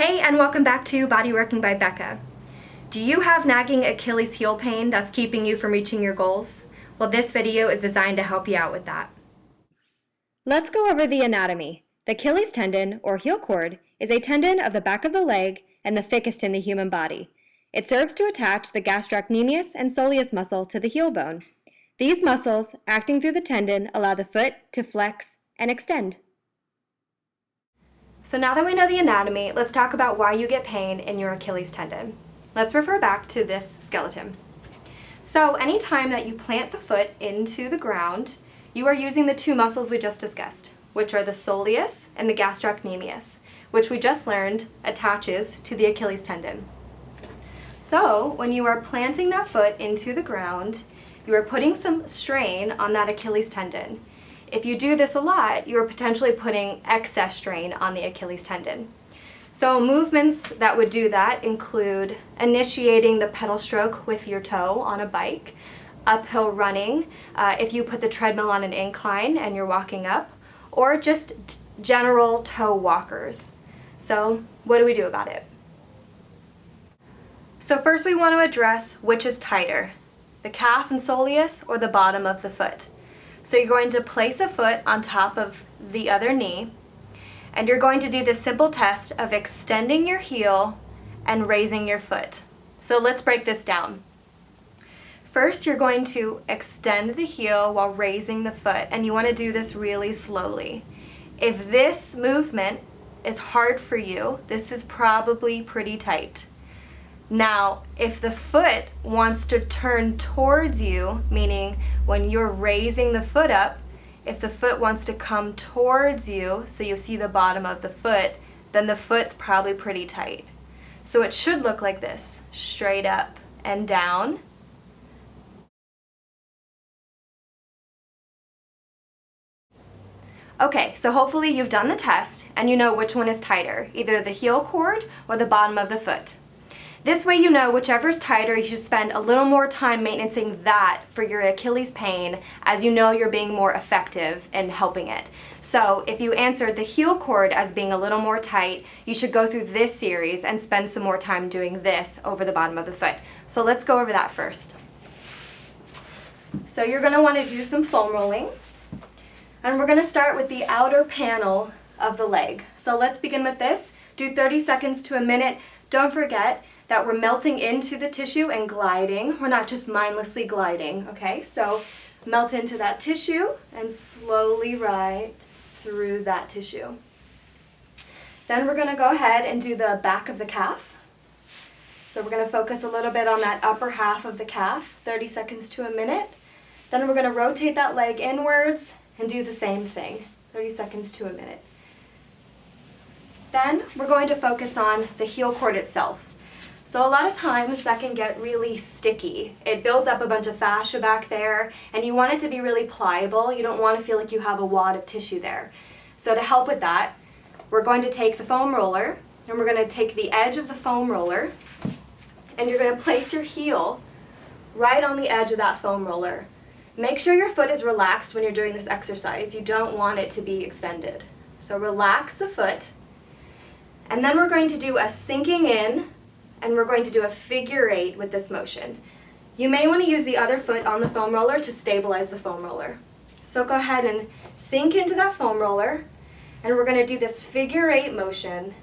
Hey, and welcome back to Body Working by Becca. Do you have nagging Achilles heel pain that's keeping you from reaching your goals? Well, this video is designed to help you out with that. Let's go over the anatomy. The Achilles tendon, or heel cord, is a tendon of the back of the leg and the thickest in the human body. It serves to attach the gastrocnemius and soleus muscle to the heel bone. These muscles, acting through the tendon, allow the foot to flex and extend. So now that we know the anatomy, let's talk about why you get pain in your Achilles tendon. Let's refer back to this skeleton. So anytime that you plant the foot into the ground, you are using the two muscles we just discussed, which are the soleus and the gastrocnemius, which we just learned attaches to the Achilles tendon. So when you are planting that foot into the ground, you are putting some strain on that Achilles tendon. If you do this a lot, you are potentially putting excess strain on the Achilles tendon. So movements that would do that include initiating the pedal stroke with your toe on a bike, uphill running, if you put the treadmill on an incline and you're walking up, or just general toe walkers. So what do we do about it? So first we want to address which is tighter, the calf and soleus or the bottom of the foot. So you're going to place a foot on top of the other knee, and you're going to do this simple test of extending your heel and raising your foot. So let's break this down. First, you're going to extend the heel while raising the foot, and you want to do this really slowly. If this movement is hard for you, this is probably pretty tight. Now, if the foot wants to turn towards you, meaning when you're raising the foot up, if the foot wants to come towards you, so you see the bottom of the foot, then the foot's probably pretty tight. So it should look like this, straight up and down. Okay, so hopefully you've done the test and you know which one is tighter, either the heel cord or the bottom of the foot. This way you know whichever's tighter, you should spend a little more time maintaining that for your Achilles pain, as you know you're being more effective in helping it. So if you answered the heel cord as being a little more tight, you should go through this series and spend some more time doing this over the bottom of the foot. So let's go over that first. So you're going to want to do some foam rolling, and we're going to start with the outer panel of the leg. So let's begin with this. Do 30 seconds to a minute. Don't forget that we're melting into the tissue and gliding. We're not just mindlessly gliding, okay? So melt into that tissue and slowly ride through that tissue. Then we're gonna go ahead and do the back of the calf. So we're gonna focus a little bit on that upper half of the calf, 30 seconds to a minute. Then we're gonna rotate that leg inwards and do the same thing, 30 seconds to a minute. Then we're going to focus on the heel cord itself. So a lot of times that can get really sticky. It builds up a bunch of fascia back there, and you want it to be really pliable. You don't want to feel like you have a wad of tissue there. So to help with that, we're going to take the foam roller, and we're going to take the edge of the foam roller, and you're going to place your heel right on the edge of that foam roller. Make sure your foot is relaxed when you're doing this exercise. You don't want it to be extended. So relax the foot, and then we're going to do a sinking in, and we're going to do a figure 8 with this motion. You may want to use the other foot on the foam roller to stabilize the foam roller. So go ahead and sink into that foam roller, and we're going to do this figure 8 motion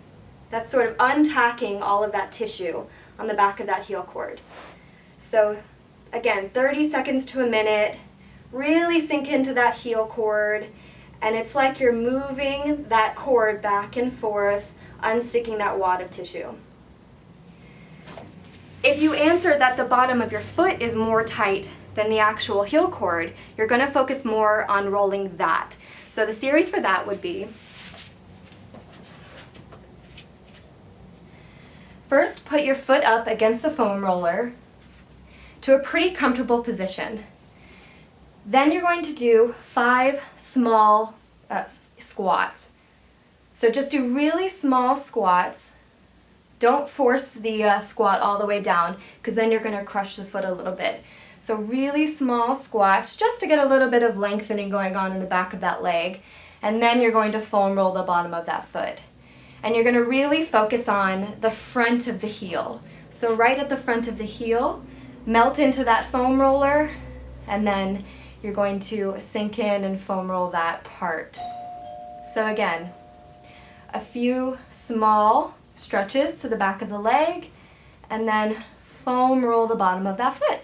that's sort of untacking all of that tissue on the back of that heel cord. So again, 30 seconds to a minute, really sink into that heel cord, and it's like you're moving that cord back and forth, unsticking that wad of tissue. If you answer that the bottom of your foot is more tight than the actual heel cord, you're going to focus more on rolling that. So the series for that would be, first put your foot up against the foam roller to a pretty comfortable position. Then you're going to do 5 small squats. So just do really small squats. Don't force the squat all the way down, because then you're going to crush the foot a little bit. So really small squats just to get a little bit of lengthening going on in the back of that leg, and then you're going to foam roll the bottom of that foot. And you're going to really focus on the front of the heel. So right at the front of the heel, melt into that foam roller, and then you're going to sink in and foam roll that part. So again, a few small stretches to the back of the leg, and then foam roll the bottom of that foot.